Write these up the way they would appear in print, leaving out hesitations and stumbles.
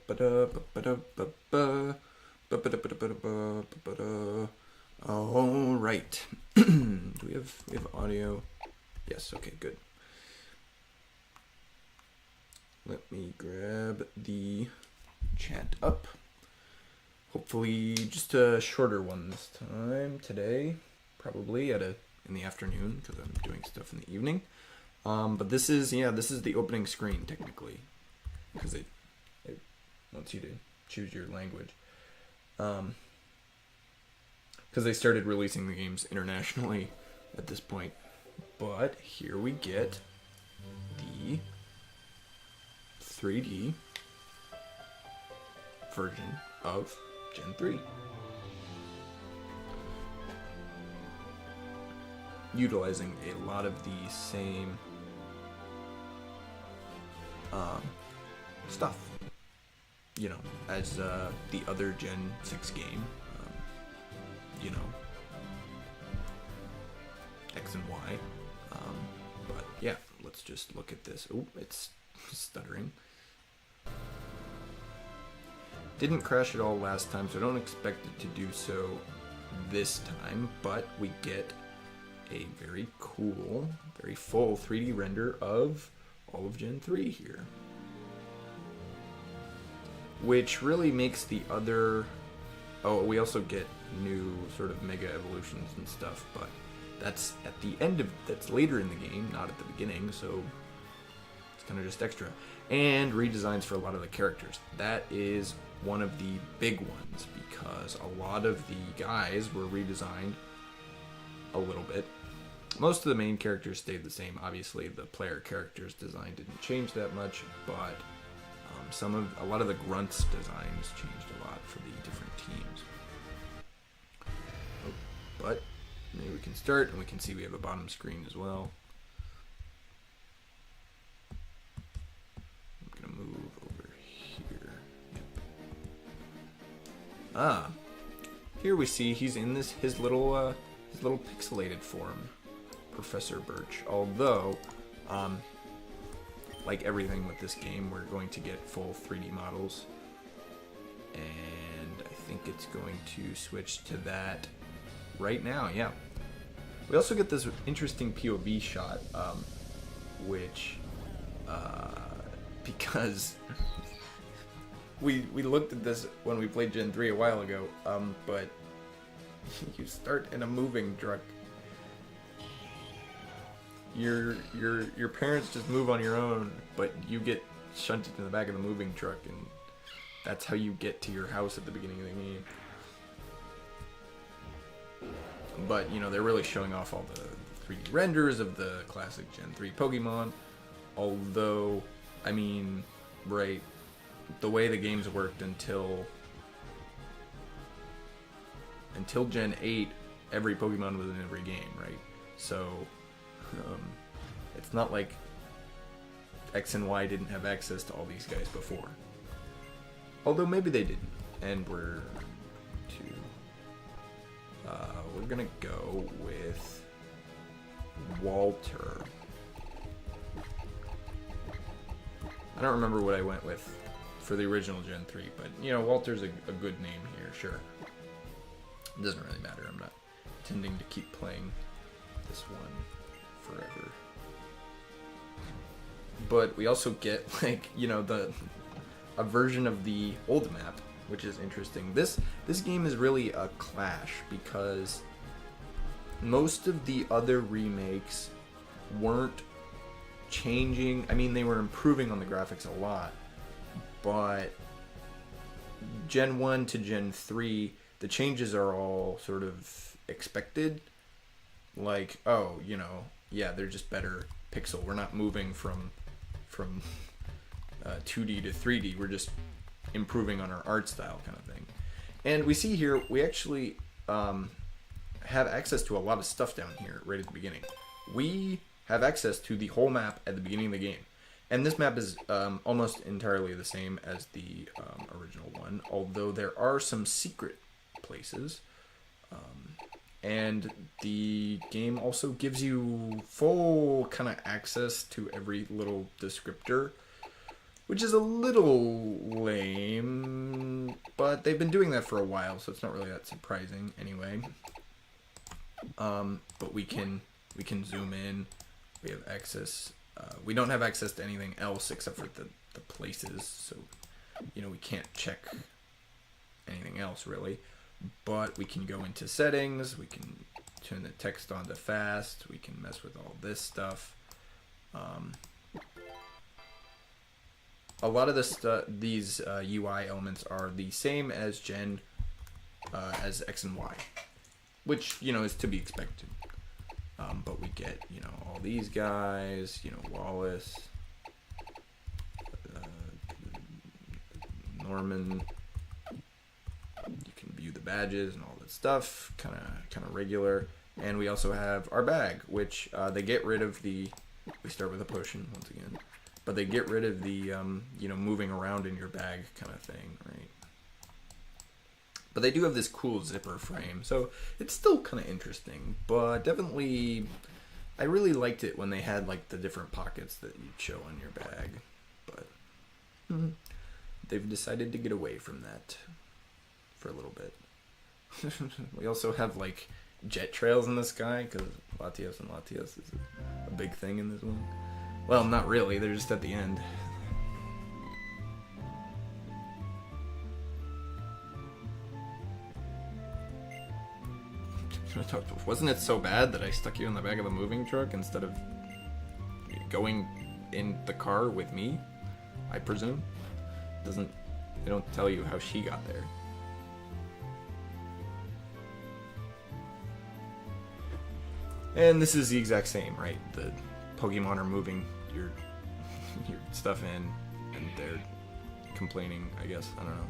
All right. Do we have audio? Yes. Okay. Good. Let me grab the chat up. Hopefully, just a shorter one this time today. Probably in the afternoon because I'm doing stuff in the evening. But this is the opening screen technically, because it wants you to choose your language. Because they started releasing the games internationally at this point. But here we get the 3D version of Gen 3. Utilizing a lot of the same stuff, as the other Gen 6 game, X and Y. But yeah, let's just look at this. Oh, it's stuttering. Didn't crash at all last time, so I don't expect it to do so this time, but we get a very cool, very full 3D render of all of Gen 3 here. Which really makes the other... Oh, we also get new sort of mega evolutions and stuff, but that's at the end of... That's later in the game, not at the beginning, so it's kind of just extra. And redesigns for a lot of the characters. That is one of the big ones, because a lot of the guys were redesigned a little bit. Most of the main characters stayed the same. Obviously, the player characters' design didn't change that much, but a lot of the grunts' designs changed a lot for the different teams. Oh, but maybe we can start, and we can see we have a bottom screen as well. I'm gonna move over here. Yep. Here we see he's in his little pixelated form, Professor Birch. Although, like everything with this game, we're going to get full 3D models, and I think it's going to switch to that right now. Yeah. We also get this interesting POV shot, which, because we looked at this when we played Gen 3 a while ago, but you start in a moving truck. Your parents just move on your own, but you get shunted in the back of the moving truck, and that's how you get to your house at the beginning of the game. But, they're really showing off all the 3D renders of the classic Gen 3 Pokemon. Although, right, the way the games worked until Gen 8, every Pokemon was in every game, right? So, it's not like X and Y didn't have access to all these guys before. Although maybe they didn't. And we're gonna go with Walter. I don't remember what I went with for the original Gen 3, but Walter's a good name here, sure. It doesn't really matter. I'm not intending to keep playing this one forever. But we also get a version of the old map, which is interesting. This game is really a clash, because most of the other remakes weren't changing. They were improving on the graphics a lot, but Gen 1 to Gen 3, the changes are all sort of expected. Like, they're just better pixel. We're not moving from 2D to 3D. We're just improving on our art style kind of thing. And we see here, we actually have access to a lot of stuff down here right at the beginning. We have access to the whole map at the beginning of the game. And this map is almost entirely the same as the original one, although there are some secret places. And the game also gives you full kind of access to every little descriptor, which is a little lame. but they've been doing that for a while, so it's not really that surprising anyway. But we can zoom in. We have access. We don't have access to anything else except for the places, so you know we can't check anything else really. But we can go into settings. We can turn the text on to fast. We can mess with all this stuff. A lot of these UI elements are the same as Gen as X and Y, which you know is to be expected. But we get all these guys, Wallace, Norman. You can view the badges and all that stuff, kind of regular. And we also have our bag, which they get rid of the. We start with a potion once again, but they get rid of the moving around in your bag kind of thing, right? But they do have this cool zipper frame, so it's still kind of interesting. But definitely, I really liked it when they had like the different pockets that you'd show on your bag. But they've decided to get away from that for a little bit. We also have like jet trails in the sky because Latios and Latios is a big thing in this one. Well, not really. They're just at the end. Wasn't it so bad that I stuck you in the back of the moving truck instead of going in the car with me? I presume. They don't tell you how she got there. And this is the exact same, right? The Pokemon are moving your stuff in, and they're complaining, I guess. I don't know.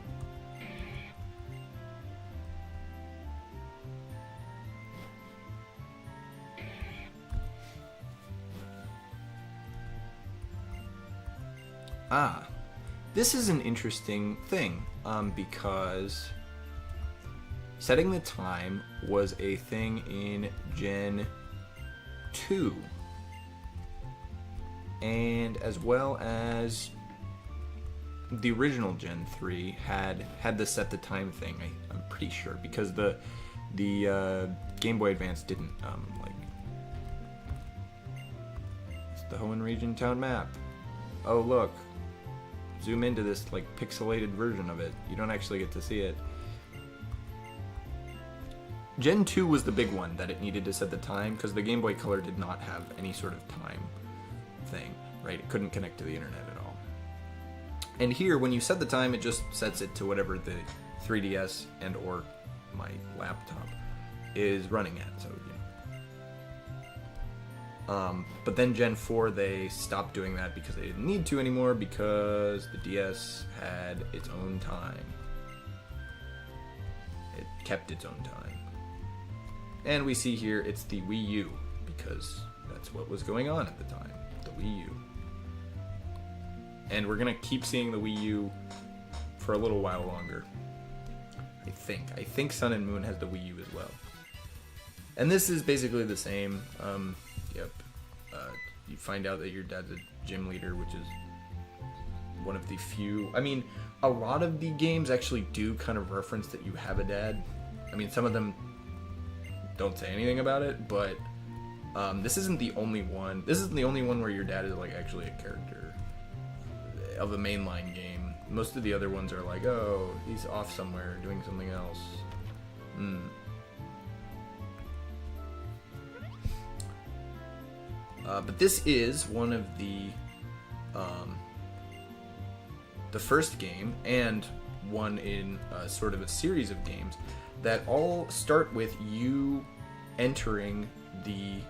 This is an interesting thing, because setting the time was a thing in Gen 2, and as well as the original Gen 3 had the set the time thing. I'm pretty sure, because the Game Boy Advance didn't. It's the Hoenn region town map. Oh look. Zoom into this like pixelated version of it. You don't actually get to see it. Gen 2 was the big one that it needed to set the time, because the Game Boy Color did not have any sort of time thing, right? It couldn't connect to the internet at all. And here, when you set the time, it just sets it to whatever the 3DS and or my laptop is running at. So but then Gen 4, they stopped doing that because they didn't need to anymore, because the DS had its own time. It kept its own time. And we see here it's the Wii U, because that's what was going on at the time, the Wii U. And we're going to keep seeing the Wii U for a little while longer. I think Sun and Moon has the Wii U as well. And this is basically the same. Yep. You find out that your dad's a gym leader, which is one of the few. I mean, a lot of the games actually do kind of reference that you have a dad. I mean, some of them don't say anything about it, but this isn't the only one. This isn't the only one where your dad is like actually a character of a mainline game. Most of the other ones are like, oh, he's off somewhere doing something else. But this is one of the first game, and one in sort of a series of games that all start with you entering the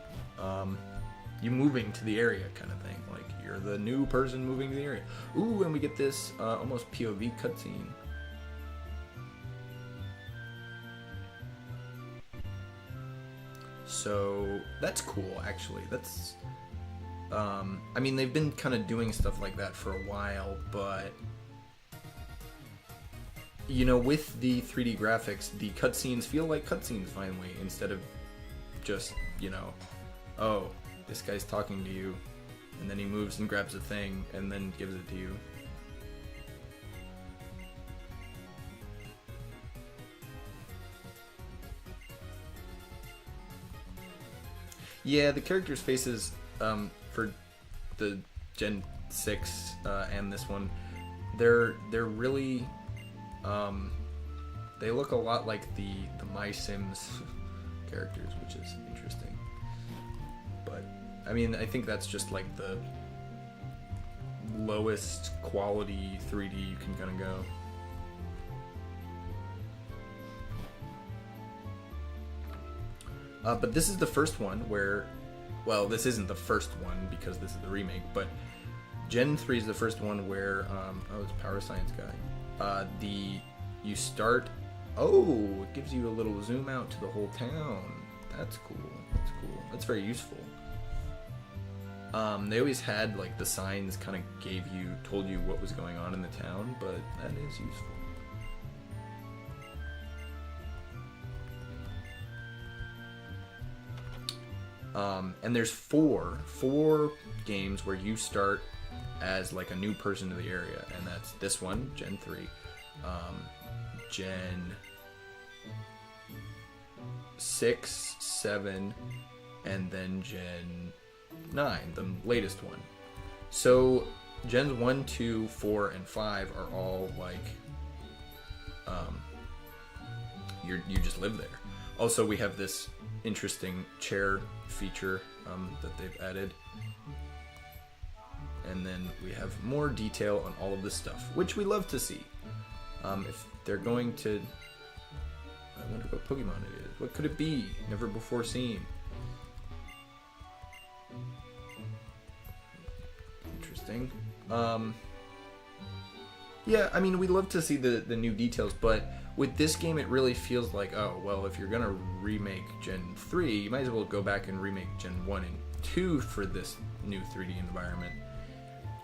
you moving to the area kind of thing. Like you're the new person moving to the area. Ooh, and we get this almost POV cutscene. So that's cool, actually. That's I mean, they've been kind of doing stuff like that for a while, but you know, with the 3D graphics, the cutscenes feel like cutscenes finally, instead of just, you know, oh, this guy's talking to you, and then he moves and grabs a thing, and then gives it to you. Yeah, the characters' faces for the Gen 6 and this one, they're really they look a lot like the My Sims characters, which is interesting. But I mean, I think that's just like the lowest quality 3D you can kind of go. But this is the first one where, well, this isn't the first one because this is the remake, but Gen 3 is the first one where, oh, it's Power Science guy. You start, oh, it gives you a little zoom out to the whole town. That's cool. That's cool. That's very useful. They always had, like, the signs kind of told you what was going on in the town, but that is useful. And there's four games where you start as like a new person to the area, and that's this one, Gen 3, Gen 6, 7, and then Gen 9, the latest one. So Gens 1, 2, 4, and 5 are all like you just live there. Also, we have this interesting chair feature that they've added, and then we have more detail on all of this stuff, which we love to see. If they're going to, I wonder what Pokemon it is. What could it be? Never before seen. Interesting. Yeah, I mean, we love to see the new details, but with this game, it really feels like, oh, well, if you're going to remake Gen 3, you might as well go back and remake Gen 1 and 2 for this new 3D environment.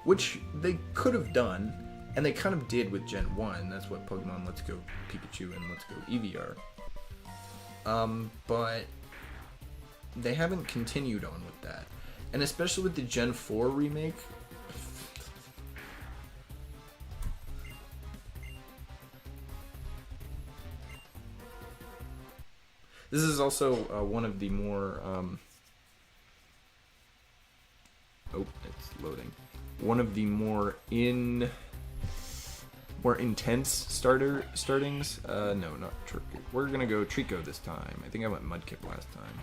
Which they could have done, and they kind of did with Gen 1. That's what Pokemon Let's Go Pikachu and Let's Go Eevee are. But they haven't continued on with that. And especially with the Gen 4 remake, this is also one of the more oh, it's loading. One of the more intense startings. No, not Trico. We're gonna go Trico this time. I think I went Mudkip last time.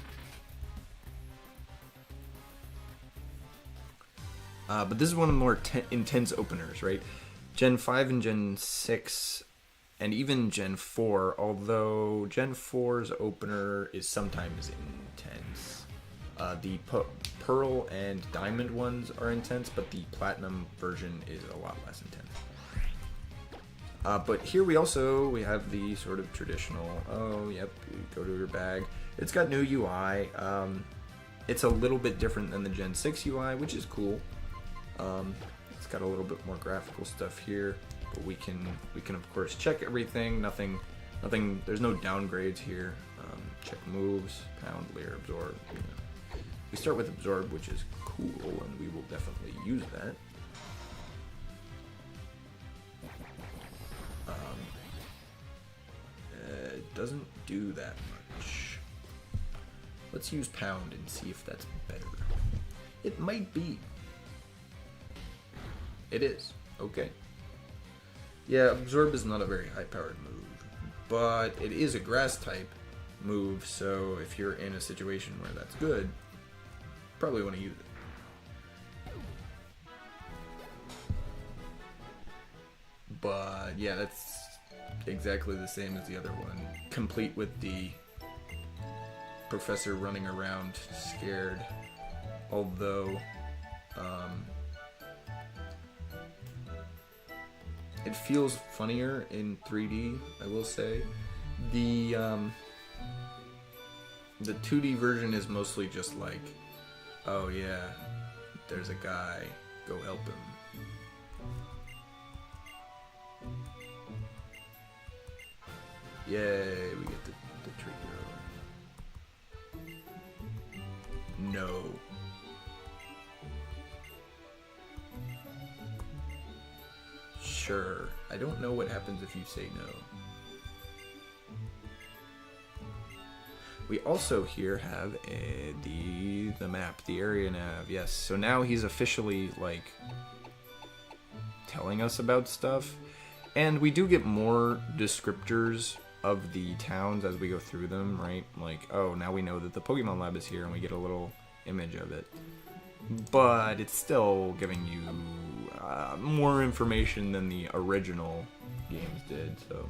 But this is one of the more intense openers, right? Gen 5 and Gen 6, and even Gen 4, although Gen 4's opener is sometimes intense. The Pearl and Diamond ones are intense, but the Platinum version is a lot less intense. But here we have the sort of traditional, oh, yep, you go to your bag. It's got new UI. It's a little bit different than the Gen 6 UI, which is cool. It's got a little bit more graphical stuff here, but we can of course check everything. Nothing. There's no downgrades here. Check moves, pound, layer, absorb. You know. We start with absorb, which is cool, and we will definitely use that. It doesn't do that much. Let's use pound and see if that's better. It might be. It is. Okay. Yeah, absorb is not a very high-powered move, but it is a grass-type move, so if you're in a situation where that's good, probably want to use it. But yeah, that's exactly the same as the other one, complete with the professor running around scared, although it feels funnier in 3D, I will say. The 2D version is mostly just like, oh yeah, there's a guy, go help him. Yay, we get the Trico. No. Sure. I don't know what happens if you say no. We also here have the map, the area nav. Yes, so now he's officially like telling us about stuff, and we do get more descriptors of the towns as we go through them, right? Like, oh, now we know that the Pokemon Lab is here, and we get a little image of it. But it's still giving you more information than the original games did, so.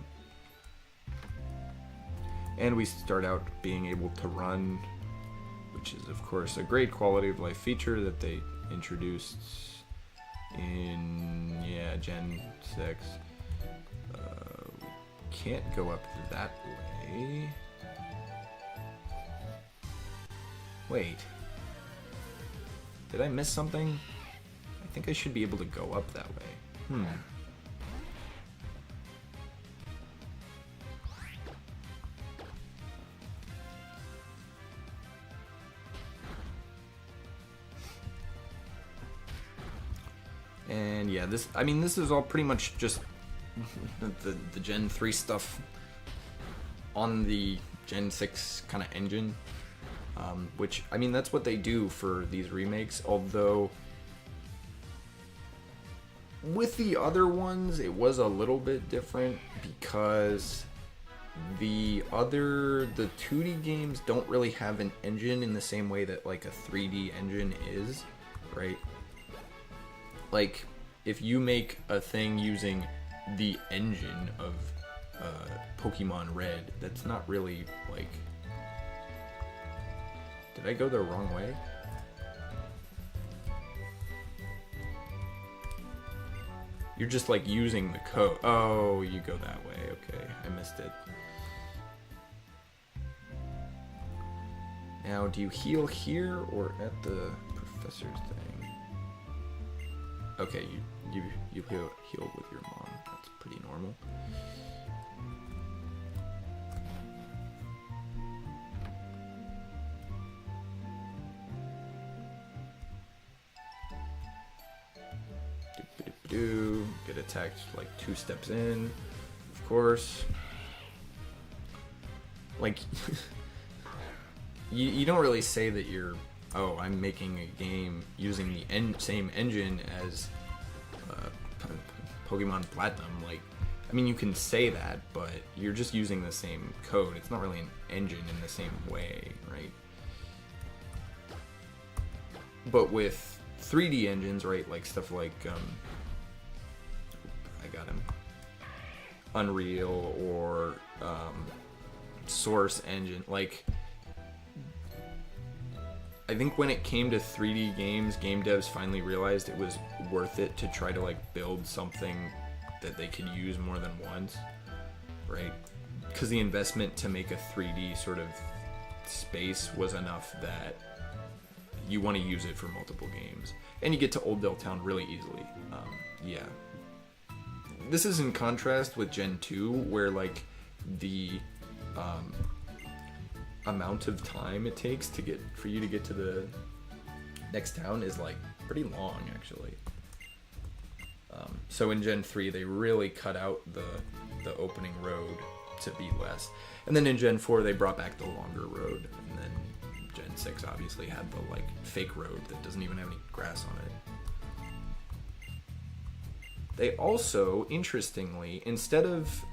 And we start out being able to run, which is, of course, a great quality of life feature that they introduced in, Gen 6. Can't go up that way. Wait. Did I miss something? I think I should be able to go up that way. And yeah, this is all pretty much just the Gen 3 stuff on the Gen 6 kind of engine. Which, I mean, that's what they do for these remakes, although with the other ones, it was a little bit different because the 2D games don't really have an engine in the same way that like a 3D engine is, right? Like, if you make a thing using the engine of Pokemon Red, that's not really like... Did I go the wrong way? You're just like using the code. Oh, you go that way. Okay, I missed it. Now, do you heal here or at the professor's thing? Okay, you heal with your mom. That's pretty normal. Get attacked like 2 steps in, of course. Like, you don't really say that you're, oh, I'm making a game using the same engine as Pokemon Platinum. Like, I mean, you can say that, but you're just using the same code. It's not really an engine in the same way, right? But with 3D engines, right, like stuff like I got him, Unreal or Source Engine, like, I think when it came to 3D games, game devs finally realized it was worth it to try to like build something that they could use more than once, right? Because the investment to make a 3D sort of space was enough that you want to use it for multiple games, and you get to Old Town really easily. Yeah. This is in contrast with Gen 2, where like the amount of time it takes for you to get to the next town is like pretty long, actually. So in Gen 3, they really cut out the opening road to be less, and then in Gen 4 they brought back the longer road, and then Gen 6 obviously had the like fake road that doesn't even have any grass on it. They also, interestingly, instead of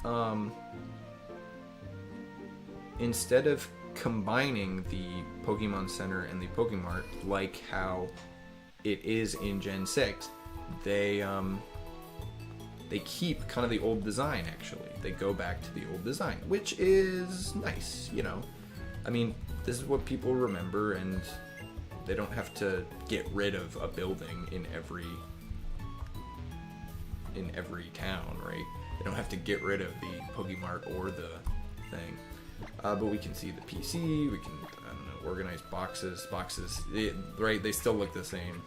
combining the Pokemon Center and the Pokemart like how it is in Gen 6, they keep kind of the old design, actually. They go back to the old design, which is nice, you know. I mean, this is what people remember, and they don't have to get rid of a building in every town, right? They don't have to get rid of the Pokemart or the thing. But we can see the PC, we can, I don't know, organize boxes, right? They still look the same.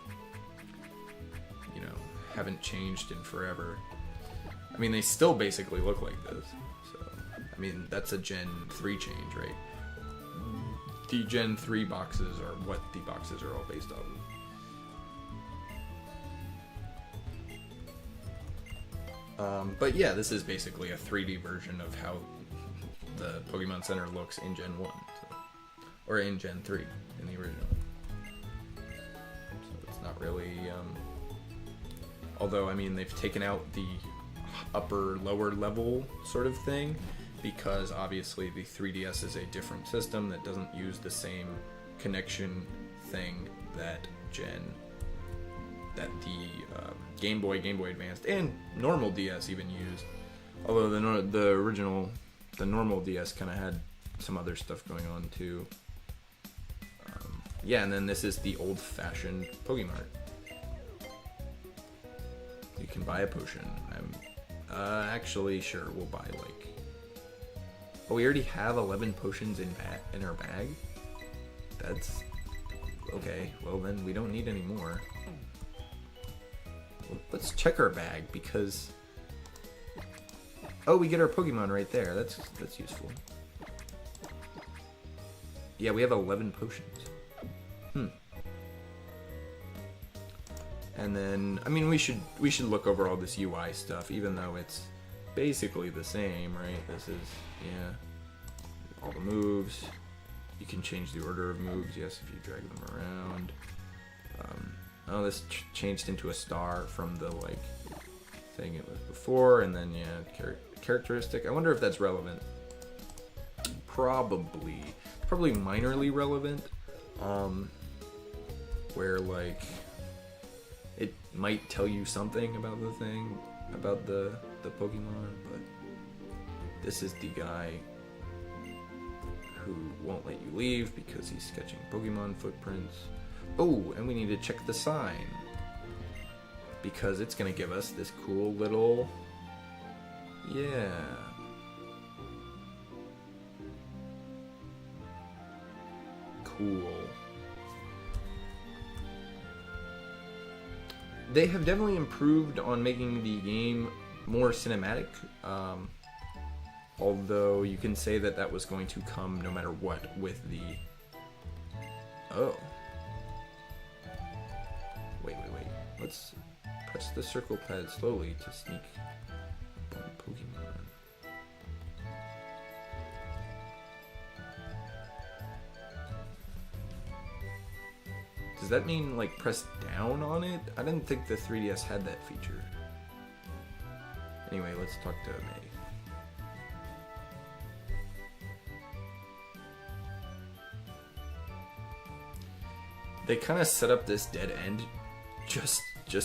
You know, haven't changed in forever. I mean, they still basically look like this. So, I mean, that's a Gen 3 change, right? The Gen 3 boxes are what the boxes are all based off of. But yeah, this is basically a 3D version of how the Pokemon Center looks in Gen 1. So. or in Gen 3 in the original. So it's not really. Although I mean they've taken out the upper lower level sort of thing, because obviously the 3DS is a different system that doesn't use the same connection thing that the Game Boy, Game Boy Advanced, and normal DS even used. Although the normal DS kind of had some other stuff going on too. Yeah, and then this is the old-fashioned Pokemart. You can buy a potion. I'm actually sure we'll buy like. Oh, we already have 11 potions in our bag. That's okay. Well, then we don't need any more. Well, let's check our bag because. Oh, we get our Pokemon right there. That's useful. Yeah, we have 11 potions. And then, I mean, we should look over all this UI stuff, even though it's basically the same, right? This is, yeah, all the moves. You can change the order of moves, yes, if you drag them around. Oh, this changed into a star from the, like, thing it was before, and then, yeah, characteristic. I wonder if that's relevant. Probably minorly relevant, where, like, it might tell you something about the thing, about the Pokemon, but this is the guy who won't let you leave because he's sketching Pokemon footprints. Oh, and we need to check the sign because it's gonna give us this cool little, yeah. Cool. They have definitely improved on making the game more cinematic, although you can say that was going to come no matter what with the... Oh. Wait. Let's press the circle pad slowly to sneak up on Pokemon. Does that mean, like, press down on it? I didn't think the 3DS had that feature. Anyway, let's talk to May. They kind of set up this dead end just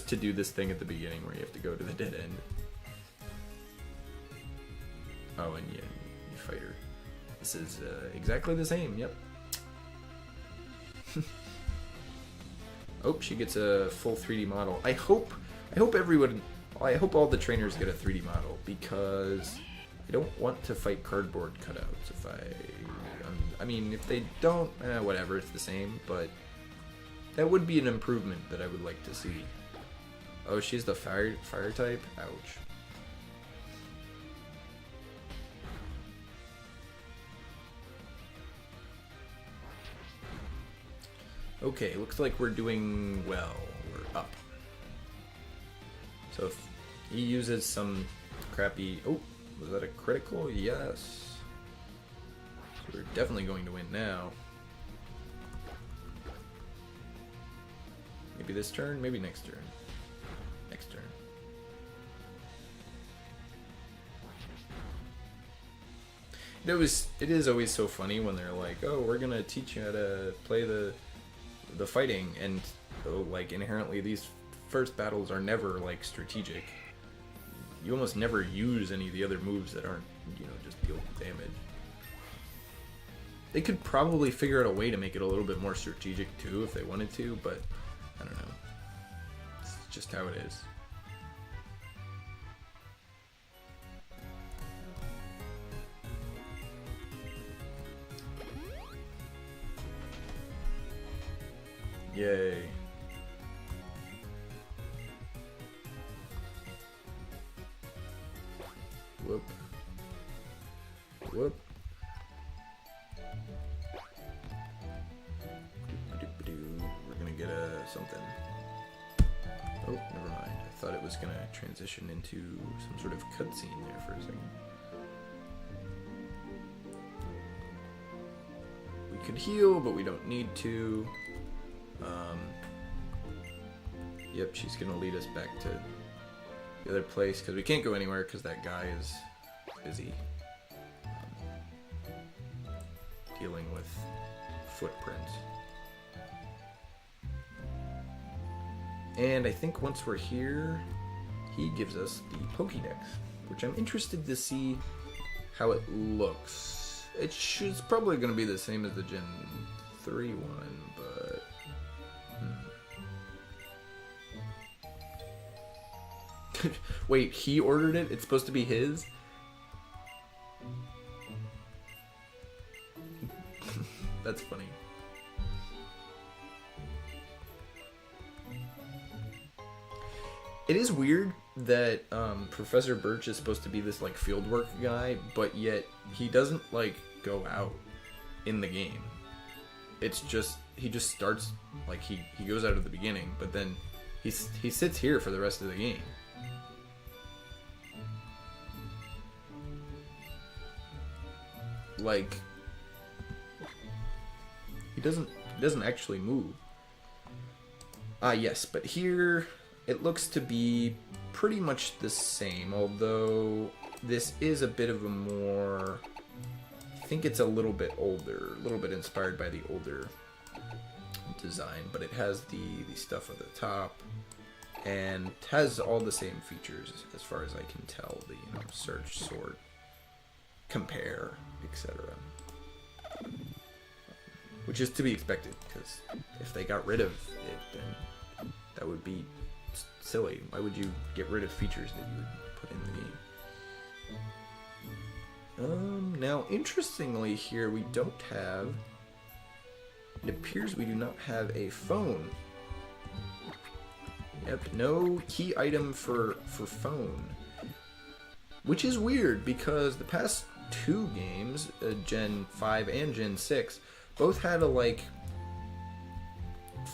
to do this thing at the beginning where you have to go to the dead end. Oh, and yeah, you fight her. This is exactly the same, yep. Oh, she gets a full 3D model. I hope everyone, I hope all the trainers get a 3D model because I don't want to fight cardboard cutouts. I mean, if they don't, whatever, it's the same. But that would be an improvement that I would like to see. Oh, she's the fire type. Ouch. Okay, looks like we're doing well. We're up. So if he uses some crappy... Oh, was that a critical? Yes. So we're definitely going to win now. Maybe this turn, maybe next turn. Next turn. It is always so funny when they're like, oh, we're gonna teach you how to play the fighting, and like inherently these first battles are never like strategic. You almost never use any of the other moves that aren't, you know, just deal damage. They could probably figure out a way to make it a little bit more strategic too if they wanted to, but I don't know. It's just how it is. Yay. Whoop. Whoop. We're gonna get something. Oh, never mind. I thought it was gonna transition into some sort of cutscene there for a second. We could heal, but we don't need to. Yep, she's gonna lead us back to the other place because we can't go anywhere because that guy is busy dealing with footprints. And I think once we're here, he gives us the Pokédex, which I'm interested to see how it looks. It's probably going to be the same as the Gen 3 one, but... Wait, he ordered it? It's supposed to be his? That's funny. It is weird that Professor Birch is supposed to be this like fieldwork guy, but yet he doesn't like go out in the game. It's just he just starts like he goes out at the beginning, but then he sits here for the rest of the game. Like he doesn't actually move. Yes, but here it looks to be pretty much the same, although this is a bit of a more... I think it's a little bit older, a little bit inspired by the older design, but it has the stuff at the top, and has all the same features as far as I can tell, the search, sort, compare, etc. Which is to be expected, because if they got rid of it, then that would be silly. Why would you get rid of features that you would put in the game? Now, interestingly here, we don't have... It appears we do not have a phone. Yep, no key item for phone. Which is weird, because the past two games, Gen 5 and Gen 6, both had a, like,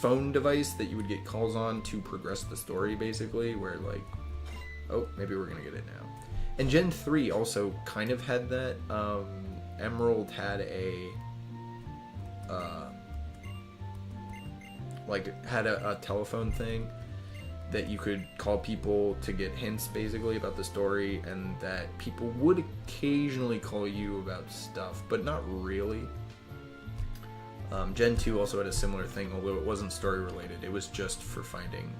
phone device that you would get calls on to progress the story, basically, where, like, oh, maybe we're gonna get it now. And Gen 3 also kind of had that. Emerald had a a telephone thing that you could call people to get hints, basically, about the story, and that people would occasionally call you about stuff, but not really. Gen 2 also had a similar thing, although it wasn't story related. It was just for finding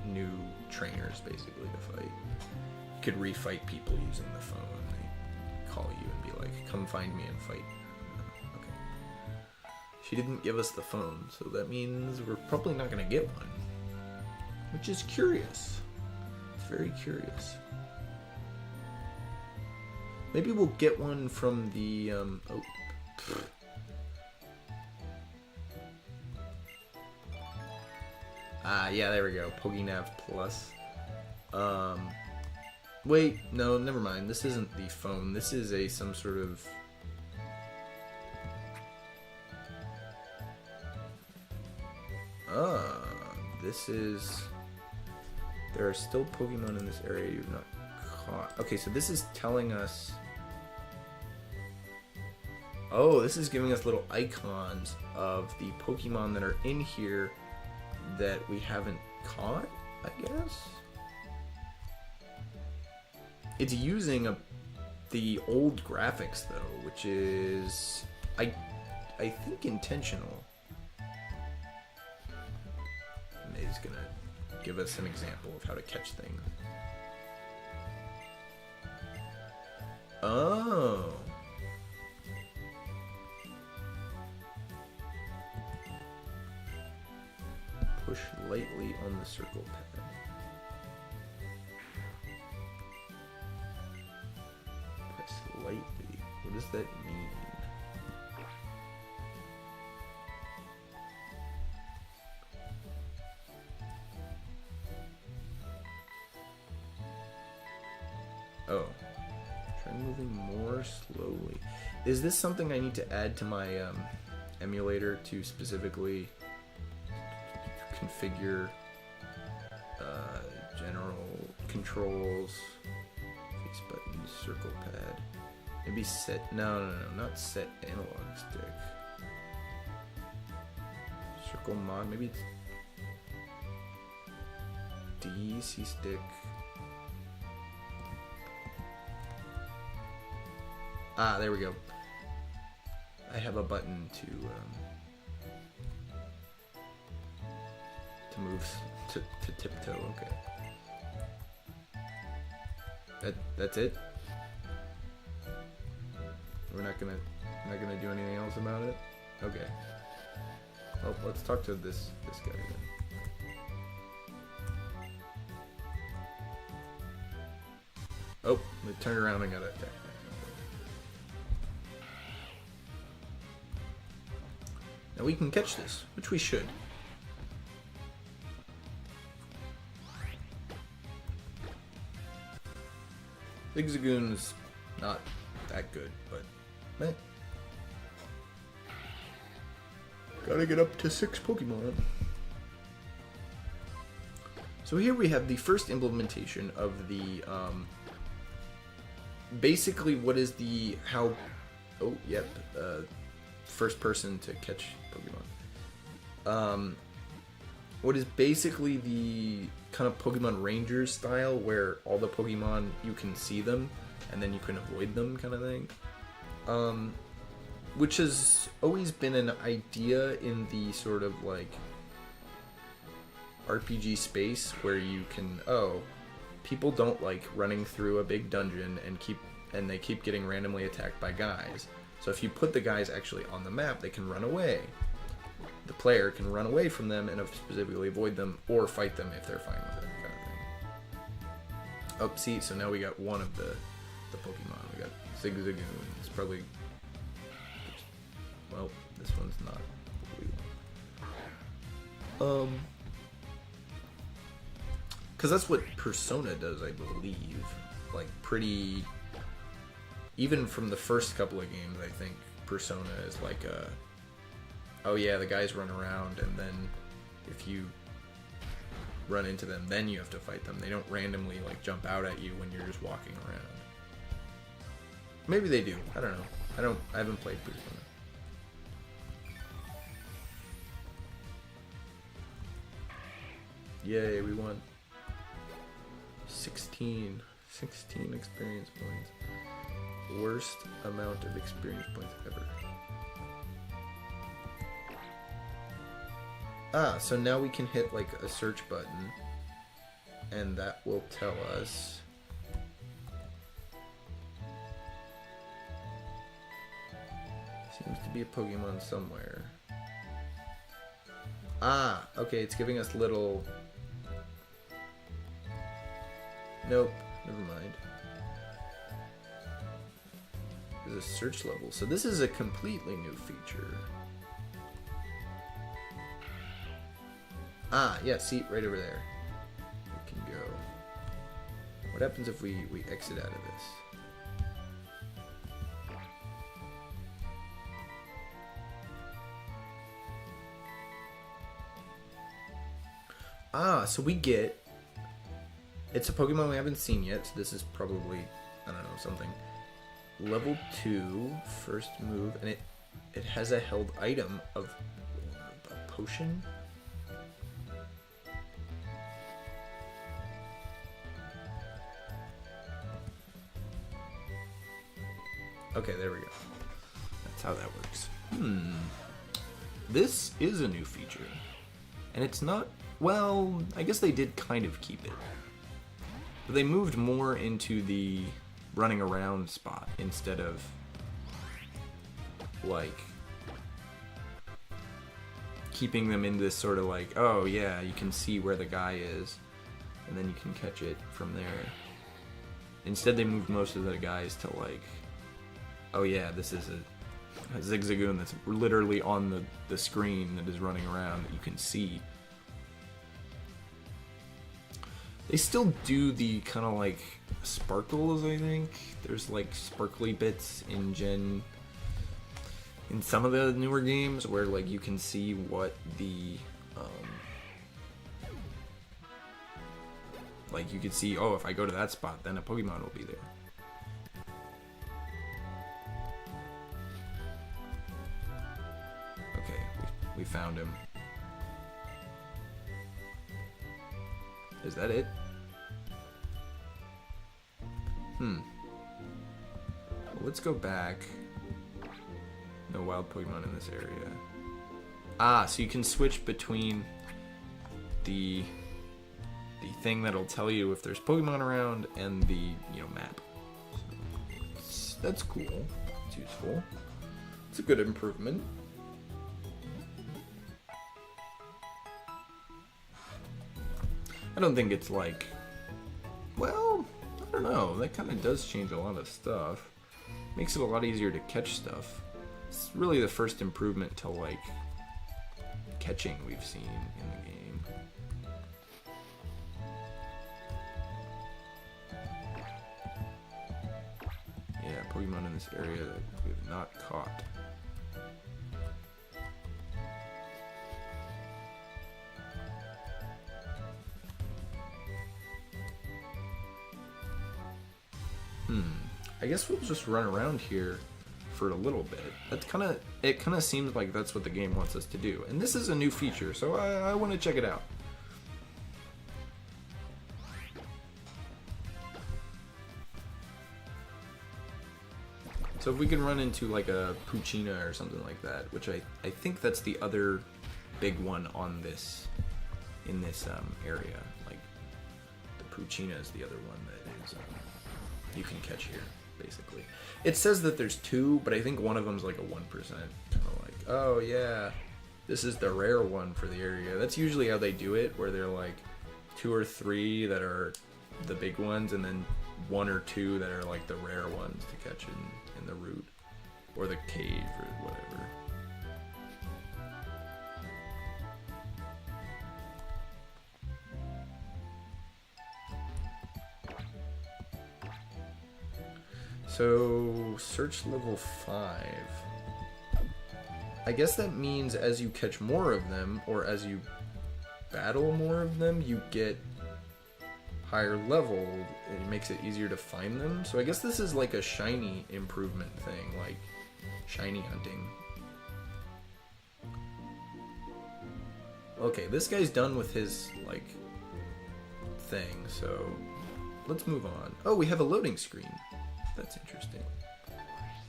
new trainers, basically, to fight. You could refight people using the phone. They call you and be like, come find me and fight. Okay. She didn't give us the phone, so that means we're probably not going to get one. Which is curious. It's very curious. Maybe we'll get one from the... yeah, there we go. PokéNav Plus. Wait, no, never mind. This isn't the phone. This is some sort of... This is... There are still Pokemon in this area you've not caught. Okay, so this is telling us... Oh, this is giving us little icons of the Pokemon that are in here that we haven't caught, I guess? It's using the old graphics, though, which is... I think intentional. And he's gonna give us an example of how to catch things. Oh. Push lightly on the circle pad. Press lightly. What does that mean? Oh. Try moving more slowly. Is this something I need to add to my emulator to specifically configure general controls, face button, circle pad, maybe set, no, not set analog stick. Circle mod, maybe it's D, C stick. Ah, there we go. I have a button to move to tiptoe. Okay. That's it. We're not gonna do anything else about it. Okay. Well, let's talk to this guy then. Oh, we turned around and got attacked. Now we can catch this, which we should. Zigzagoon's not that good, but man. Gotta get up to 6 Pokemon. So here we have the first implementation of the basically what is the first person to catch Pokemon. What is basically the kind of Pokemon Ranger style where all the Pokemon you can see them and then you can avoid them kind of thing. Which has always been an idea in the sort of like RPG space where you can people don't like running through a big dungeon and they keep getting randomly attacked by guys. So if you put the guys actually on the map, they can run away. The player can run away from them and specifically avoid them or fight them if they're fine with it, kind of thing. Oh, see, so now we got one of the Pokemon. We got Zigzagoon. It's probably... Well, this one's not what we want. Because that's what Persona does, I believe. Like, pretty... Even from the first couple of games, I think Persona is like a... Oh yeah, the guys run around, and then if you run into them, then you have to fight them. They don't randomly like jump out at you when you're just walking around. Maybe they do. I don't know. I haven't played Persona. Yay, we won. 16 experience points. Worst amount of experience points ever. Ah, so now we can hit like a search button and that will tell us seems to be a Pokemon somewhere. Ah, okay, it's giving us little... Nope, never mind. There's a search level. So this is a completely new feature. Ah, yeah, see, right over there. We can go. What happens if we exit out of this? Ah, so we get... It's a Pokemon we haven't seen yet, so this is probably, I don't know, something. Level 2, first move, and it has a held item of a potion? Okay, there we go. That's how that works. This is a new feature. And it's not... Well, I guess they did kind of keep it. But they moved more into the running around spot instead of, like, keeping them in this sort of like, oh yeah, you can see where the guy is, and then you can catch it from there. Instead, they moved most of the guys to like, oh yeah, this is a Zigzagoon that's literally on the screen that is running around that you can see. They still do the kind of like sparkles, I think. There's like sparkly bits in some of the newer games where like you can see what the like you could see, oh, if I go to that spot, then a Pokemon will be there. Okay, we found him. Is that it? Well, let's go back. No wild Pokemon in this area. Ah, so you can switch between the thing that'll tell you if there's Pokemon around and the, you know, map. So that's cool. It's useful. It's a good improvement. I don't think it's like, well, I don't know. That kind of does change a lot of stuff. Makes it a lot easier to catch stuff. It's really the first improvement to like catching we've seen in the game. Yeah, Pokemon in this area that we have not caught. I guess we'll just run around here for a little bit. It kind of seems like that's what the game wants us to do. And this is a new feature, so I want to check it out. So if we can run into like a Poochyena or something like that, which I think that's the other big one on this, in this area. Like the Poochyena is the other one that is you can catch here, basically. It says that there's two, but I think one of them's like a 1%. Kind of like, oh yeah, this is the rare one for the area. That's usually how they do it, where they're like 2 or 3 that are the big ones, and then 1 or 2 that are like the rare ones to catch in the route or the cave or whatever. So, search level 5. I guess that means as you catch more of them, or as you battle more of them, you get higher level. It makes it easier to find them. So I guess this is like a shiny improvement thing, like shiny hunting. Okay, this guy's done with his, like, thing, so let's move on. Oh, we have a loading screen. That's interesting.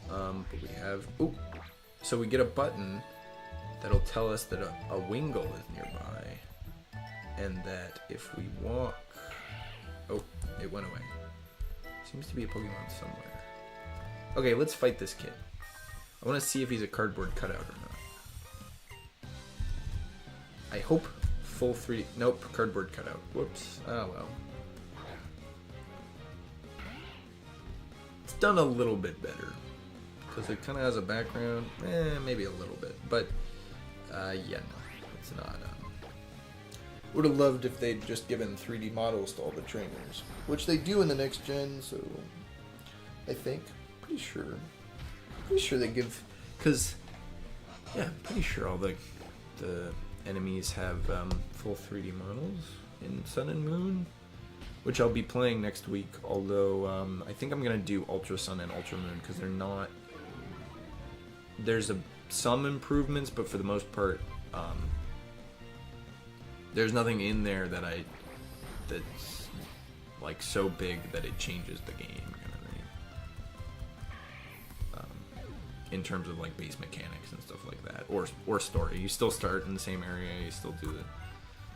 But we have... Ooh! So we get a button that'll tell us that a Wingull is nearby. And that if we walk... Oh, it went away. Seems to be a Pokemon somewhere. Okay, let's fight this kid. I want to see if he's a cardboard cutout or not. I hope full 3D... Nope, cardboard cutout. Whoops. Oh, well. It's done a little bit better. Because it kind of has a background. Maybe a little bit. But, yeah, no. It's not... Would have loved if they'd just given 3D models to all the trainers. Which they do in the next gen, so... I think. Pretty sure. Pretty sure they give... Because... Yeah, I'm pretty sure all the enemies have full 3D models in Sun and Moon. Which I'll be playing next week, although I think I'm going to do Ultra Sun and Ultra Moon, because they're not... There's some improvements, but for the most part, there's nothing in there that's like so big that it changes the game, kind of thing. In terms of like base mechanics and stuff like that, or story. You still start in the same area, you still do the...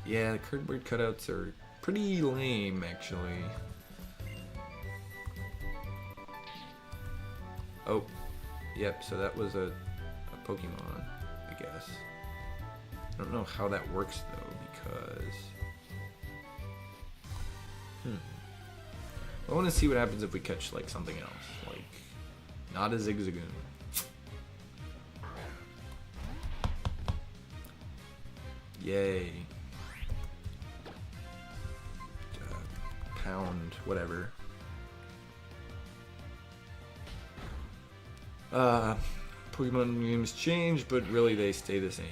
Yeah, the cardboard cutouts are pretty lame, actually. Oh, yep, so that was a Pokemon, I guess. I don't know how that works, though, because... I want to see what happens if we catch, like, something else. Like, not a Zigzagoon. Yay. Pound, whatever. Pokemon names change, but really they stay the same.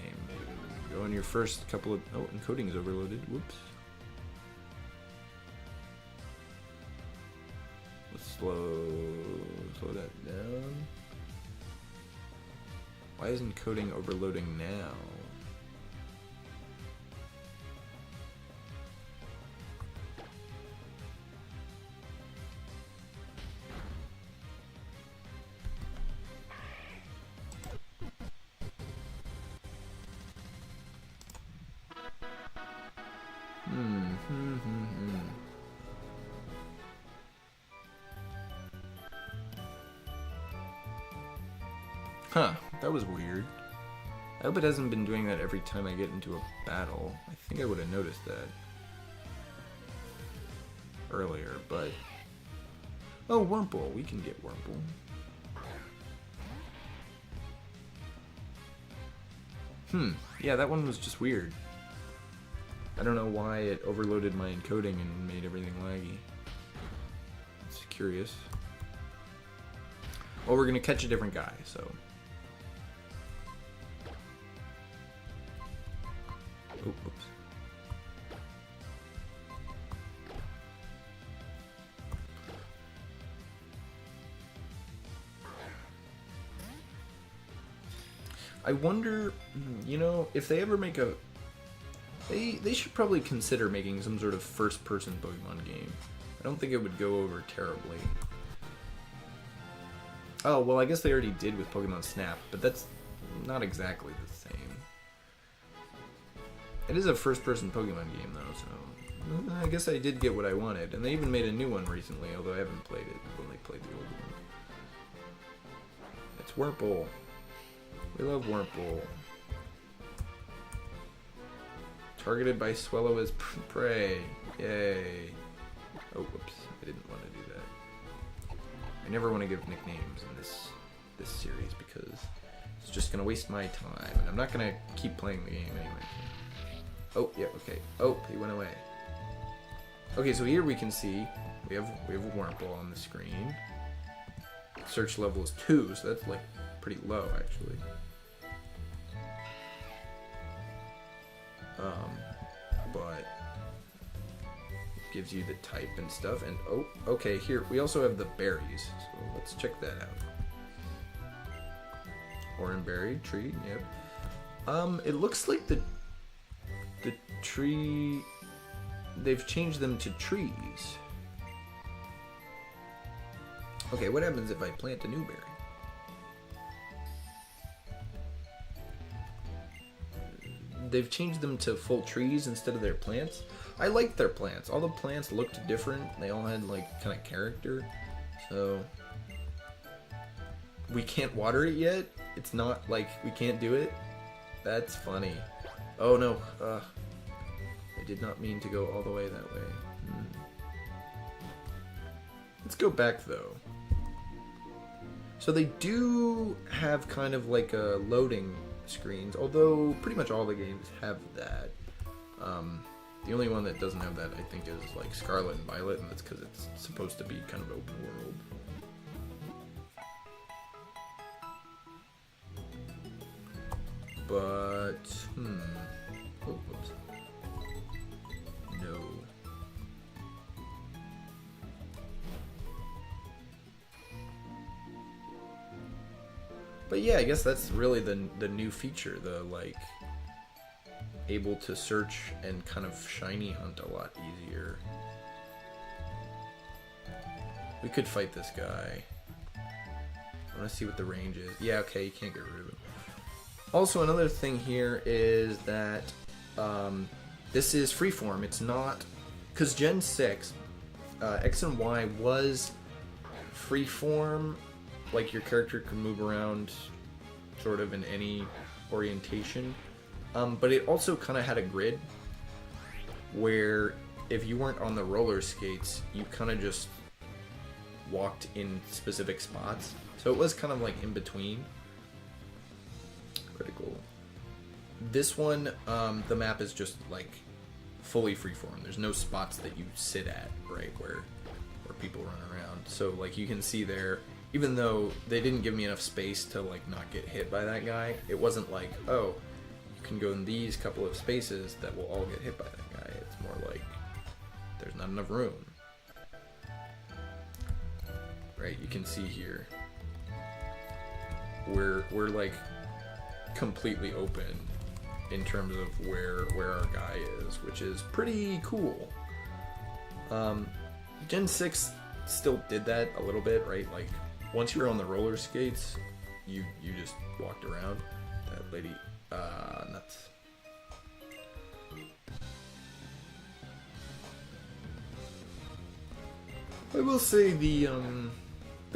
Go on your first couple of... Oh, encoding is overloaded. Whoops. Let's slow that down. Why is encoding overloading now? Huh, that was weird. I hope it hasn't been doing that every time I get into a battle. I think I would have noticed that earlier, but... Oh, Wurmple. We can get Wurmple. Yeah, that one was just weird. I don't know why it overloaded my encoding and made everything laggy. It's curious. Well, we're gonna catch a different guy, so... Oh, whoops. I wonder, you know, if they ever make a... They should probably consider making some sort of first-person Pokemon game. I don't think it would go over terribly. Oh, well, I guess they already did with Pokemon Snap, but that's not exactly the same. It is a first-person Pokemon game, though, so... I guess I did get what I wanted. And they even made a new one recently, although I haven't played it. I've only played the old one. It's Wurmple. We love Wurmple. Targeted by Swellow as prey. Yay. Oh, whoops. I didn't want to do that. I never want to give nicknames in this series because it's just going to waste my time. And I'm not going to keep playing the game anyway. Oh, yeah, okay. Oh, he went away. Okay, so here we can see we have a Wurmple on the screen. Search level is 2, so that's like pretty low actually. But it gives you the type and stuff, and oh, okay, here we also have the berries, so let's check that out. Oranberry tree, yep. It looks like the tree, they've changed them to trees. Okay, what happens if I plant a new berry? They've changed them to full trees instead of their plants. I like their plants. All the plants looked different. They all had like kind of character. So we can't water it yet. It's not like we can't do it. That's funny. Oh no. I did not mean to go all the way that way. Let's go back though. So they do have kind of like a loading screens, although pretty much all the games have that. The only one that doesn't have that, I think, is like Scarlet and Violet, and that's because it's supposed to be kind of open world. But, oh, whoops. No. But yeah, I guess that's really the new feature, the like able to search and kind of shiny hunt a lot easier. We could fight this guy. I want to see what the range is. Yeah, okay, you can't get rid of him. Also, another thing here is that this is freeform. It's not, because Gen 6, X and Y was freeform. Like your character can move around sort of in any orientation. But it also kind of had a grid where if you weren't on the roller skates, you kind of just walked in specific spots. So it was kind of like in between. Pretty cool. This one, the map is just like fully freeform. There's no spots that you sit at, right, where people run around. So like you can see there, even though they didn't give me enough space to like not get hit by that guy, it wasn't like, oh, you can go in these couple of spaces that will all get hit by that guy. It's more like there's not enough room. Right, you can see here we're like completely open in terms of where our guy is, which is pretty cool. Gen 6 still did that a little bit, right? Like once you were on the roller skates, you just walked around. That lady, nuts. I will say the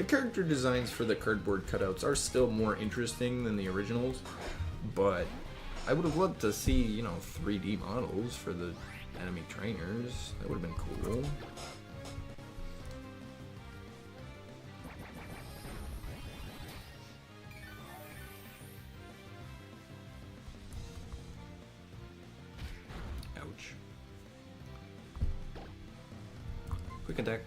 The character designs for the cardboard cutouts are still more interesting than the originals, but I would have loved to see, you know, 3D models for the enemy trainers. That would have been cool. Ouch. Quick attack.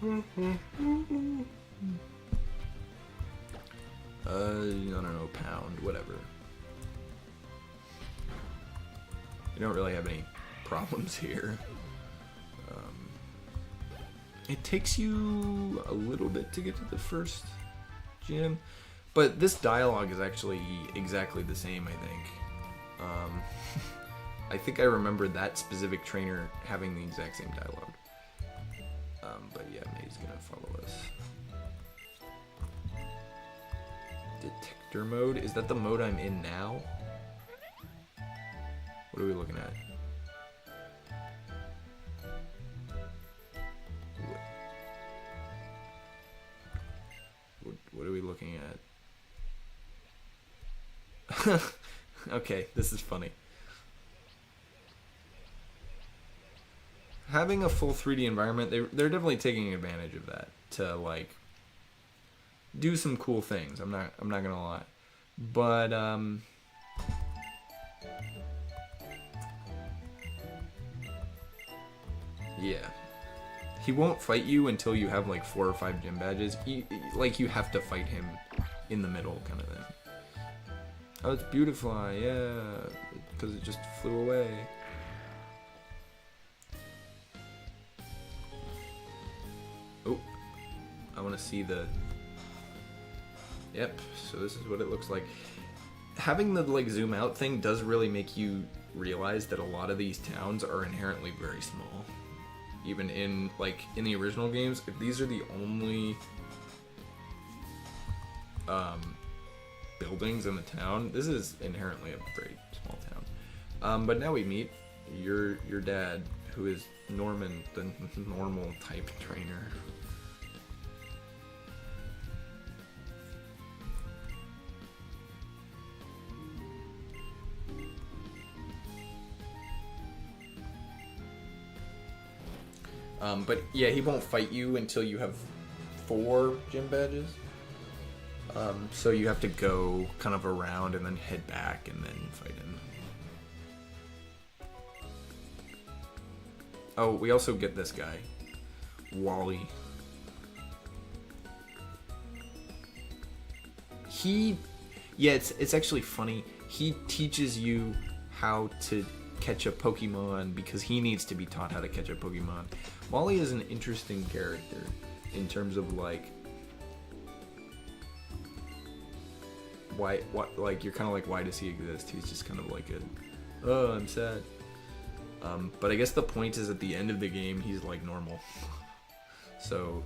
I don't know, pound, whatever. You don't really have any problems here. It takes you a little bit to get to the first gym, but this dialogue is actually exactly the same, I think. I think I remember that specific trainer having the exact same dialogue. But yeah, May's gonna follow us. Detector mode? Is that the mode I'm in now? What are we looking at? What are we looking at? Okay, this is funny. Having a full 3D environment, they're definitely taking advantage of that to like do some cool things. I'm not gonna lie, but yeah, he won't fight you until you have like 4 or 5 gym badges. Like you have to fight him in the middle, kind of thing. Oh, it's beautiful, yeah, because it just flew away. Oh, I want to see the... Yep, so this is what it looks like. Having the like zoom out thing does really make you realize that a lot of these towns are inherently very small. Even in like in the original games, if these are the only buildings in the town, this is inherently a very small town. But now we meet your dad, who is Norman, the normal type trainer. But yeah, he won't fight you until you have 4 gym badges. So you have to go kind of around and then head back and then fight him. Oh, we also get this guy, Wally. Yeah, it's actually funny. He teaches you how to catch a Pokemon because he needs to be taught how to catch a Pokemon. Wally is an interesting character in terms of like why like you're kind of like, why does he exist? He's just kind of like oh, I'm sad. But I guess the point is at the end of the game he's like normal. So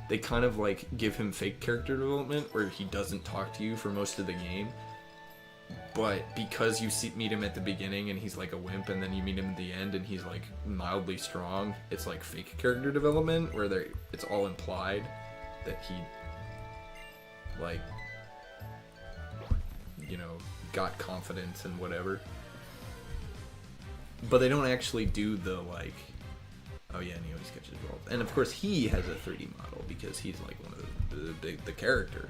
they kind of like give him fake character development where he doesn't talk to you for most of the game. But because you meet him at the beginning and he's like a wimp, and then you meet him at the end and he's like mildly strong, it's like fake character development where it's all implied that he like, you know, got confidence and whatever. But they don't actually do the like, oh yeah, and he always catches balls. And of course he has a 3D model because he's like one of the characters.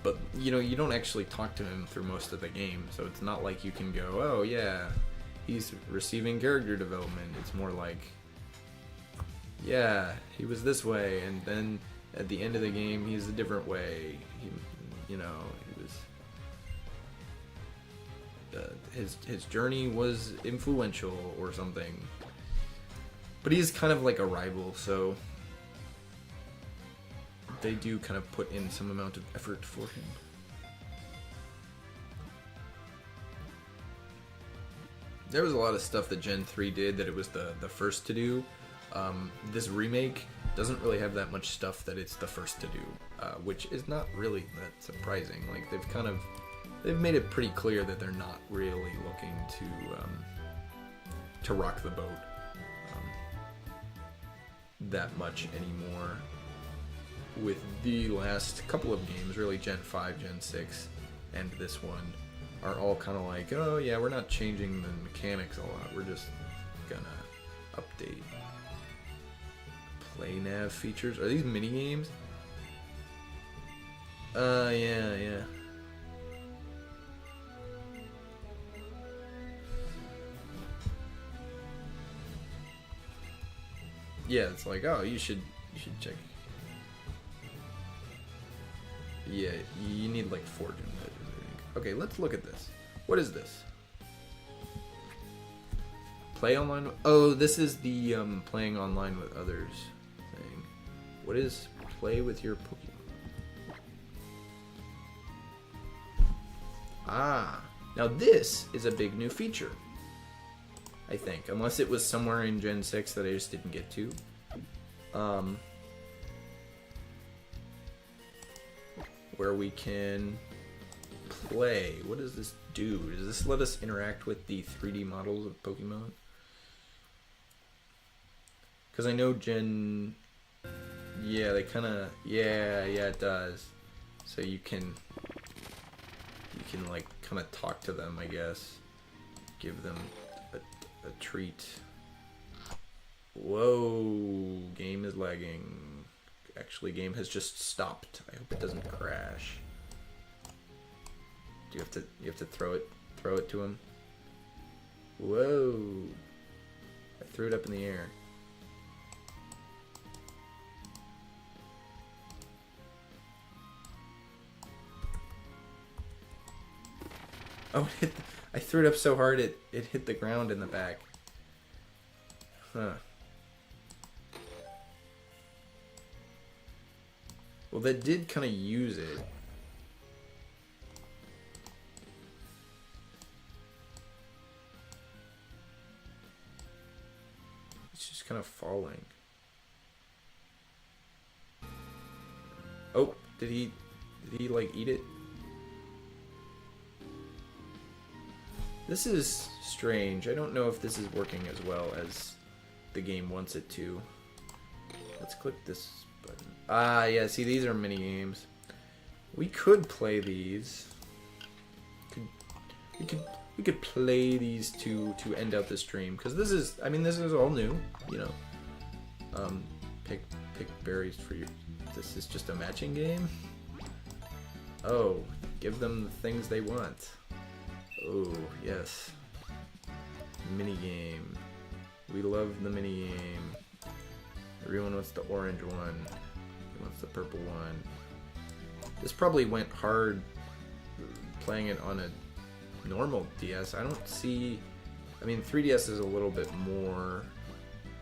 But, you know, you don't actually talk to him through most of the game, so it's not like you can go, oh yeah, he's receiving character development. It's more like, yeah, he was this way, and then at the end of the game, he's a different way. He was, his journey was influential or something. But he's kind of like a rival, so they do kind of put in some amount of effort for him. There was a lot of stuff that Gen 3 did that it was the first to do. This remake doesn't really have that much stuff that it's the first to do, which is not really that surprising. Like they've made it pretty clear that they're not really looking to rock the boat that much anymore. With the last couple of games, really Gen 5, Gen 6, and this one, are all kind of like, oh yeah, we're not changing the mechanics a lot, we're just gonna update play nav features. Are these mini games? Yeah. Yeah, it's like, oh, you should check. Yeah, you need like 4 gym measures, I think. Okay, let's look at this. What is this? Play online? Oh, this is the playing online with others thing. What is play with your Pokemon? Ah, now this is a big new feature, I think. Unless it was somewhere in Gen 6 that I just didn't get to. Where we can play. What does this do? Does this let us interact with the 3D models of Pokemon? Because I know Gen... Yeah, they kind of... Yeah, it does. So you can like kind of talk to them, I guess. Give them a treat. Whoa, game is lagging. Actually, game has just stopped. I hope it doesn't crash. Do you have to throw it to him? Whoa! I threw it up in the air. Oh, I threw it up so hard it hit the ground in the back. Huh. Well, that did kind of use it. It's just kind of falling. Oh, did he like eat it? This is strange. I don't know if this is working as well as the game wants it to. Let's click this button. Ah, yeah, see, these are mini games. We could play these. We could play these to end out the stream, because this is all new, you know. Pick berries for your... This is just a matching game? Oh, give them the things they want. Oh, yes. Mini game. We love the mini game. Everyone wants the orange one. He wants the purple one. This probably went hard playing it on a normal DS. I don't see... I mean, 3DS is a little bit more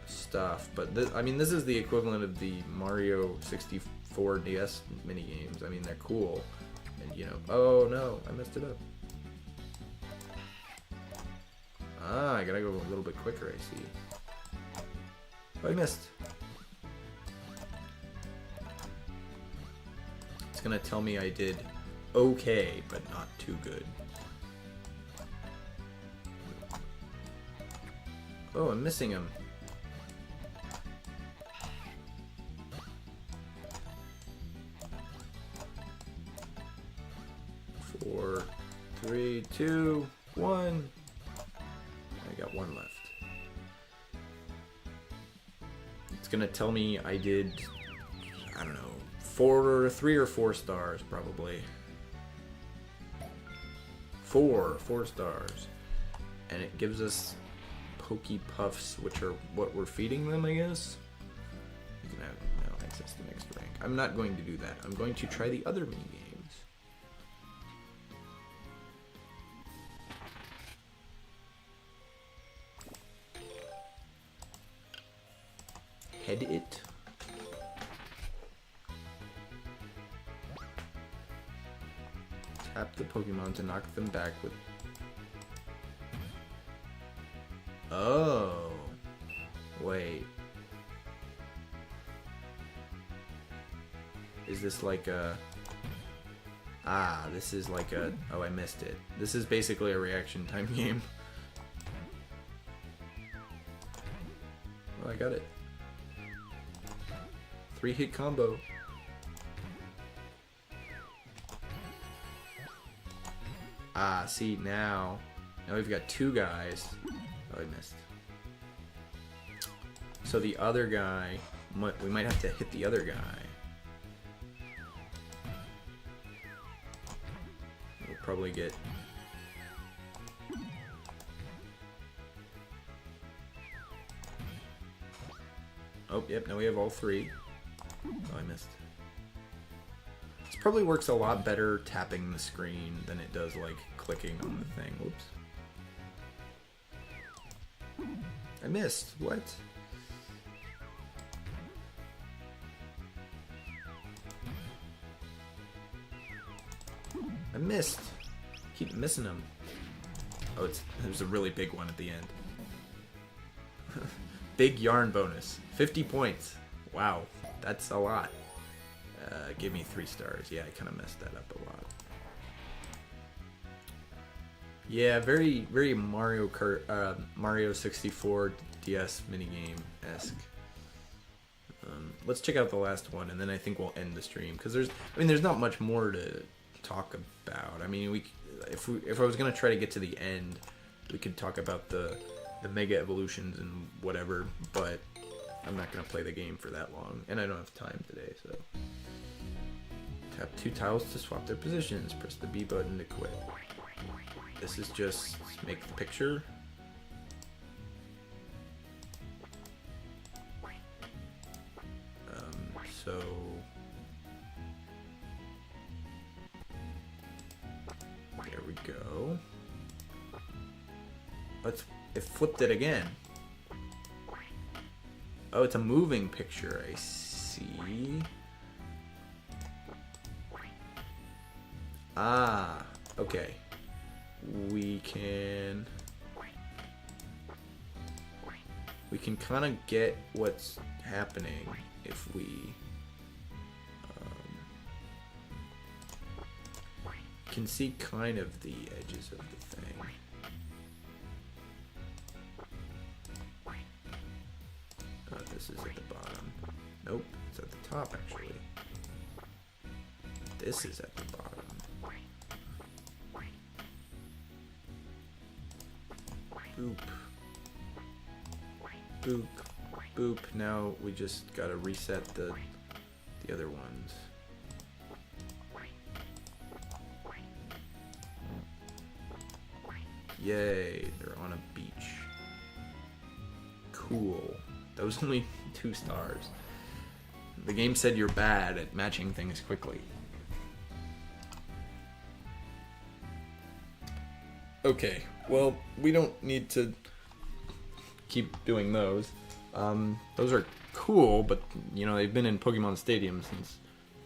stuff, but this is the equivalent of the Mario 64 DS mini games. I mean, they're cool. And, you know... Oh, no. I messed it up. Ah, I gotta go a little bit quicker, I see. Oh, I missed. It's gonna tell me I did okay, but not too good. Oh, I'm missing him. Four, 3, 2, 1. I got one left. It's gonna tell me I did, I don't know, 3 or 4 stars probably. 4 stars. And it gives us Poke Puffs, which are what we're feeding them, I guess. You can have now access to the next rank. I'm not going to do that. I'm going to try the other mini games. Head it. Tap the Pokemon to knock them back with... Oh. Wait. Is this like a... Ah, this is like a... Oh, I missed it. This is basically a reaction time game. Oh, I got it. 3-hit combo. Ah, see, now we've got two guys. Oh, I missed. So the other guy, we might have to hit the other guy. We'll probably get... Oh, yep, now we have all three. Oh, I missed. This probably works a lot better tapping the screen than it does, like, clicking on the thing. Whoops. I missed. What? I missed. Keep missing them. Oh, there's a really big one at the end. Big yarn bonus. 50 points. Wow, that's a lot. Give me 3 stars. Yeah, I kind of messed that up a lot. Yeah, very, very Mario Kart, Mario 64 DS minigame-esque. Let's check out the last one, and then I think we'll end the stream, because there's not much more to talk about. I mean, if I was gonna try to get to the end, we could talk about the Mega Evolutions and whatever, but I'm not gonna play the game for that long, and I don't have time today, so. Tap 2 tiles to swap their positions. Press the B button to quit. This is just make the picture. So there we go. It flipped it again. Oh, it's a moving picture, I see. Ah, okay. We can kind of get what's happening if we can see kind of the edges of the thing. This is at the bottom. Nope, it's at the top actually. This is at the bottom. Boop. Boop. Boop. Now we just gotta reset the other ones. Yay, they're on a beach. Cool. That was only 2 stars. The game said you're bad at matching things quickly. Okay, well, we don't need to keep doing those. Those are cool, but, you know, they've been in Pokemon Stadium since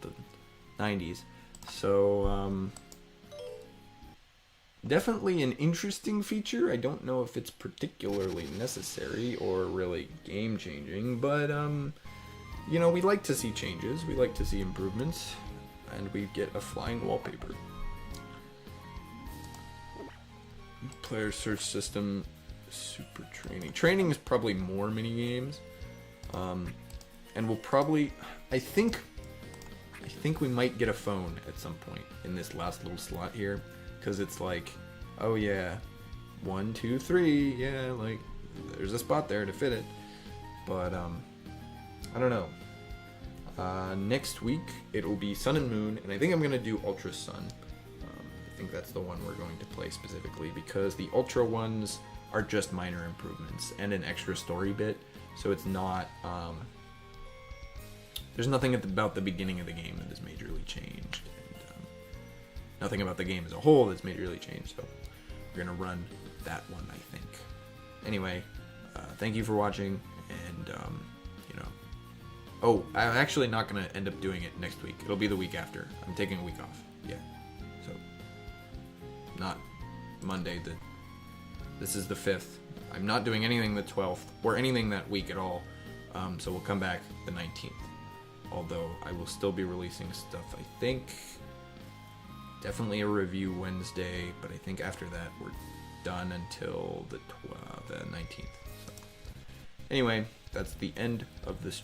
the 90s. So, definitely an interesting feature. I don't know if it's particularly necessary or really game-changing, but, you know, we like to see changes. We like to see improvements, and we get a flying wallpaper. Player search system, super training. Training is probably more mini games, and we'll probably. I think we might get a phone at some point in this last little slot here, because it's like, oh yeah, 1, 2, 3, yeah, like there's a spot there to fit it. But I don't know. Next week it will be Sun and Moon, and I think I'm gonna do Ultra Sun. I think that's the one we're going to play specifically, because the Ultra ones are just minor improvements and an extra story bit, so it's not, there's nothing about the beginning of the game that is majorly changed, and nothing about the game as a whole that's majorly changed, so we're going to run that one, I think. Anyway, thank you for watching, and, you know, oh, I'm actually not going to end up doing it next week. It'll be the week after. I'm taking a week off, yeah. So, not Monday the This is the 5th. I'm not doing anything the 12th or anything that week at all. So we'll come back the 19th. Although I will still be releasing stuff, I think. Definitely a review Wednesday, but I think after that we're done until the 19th. So. Anyway, that's the end of the stream.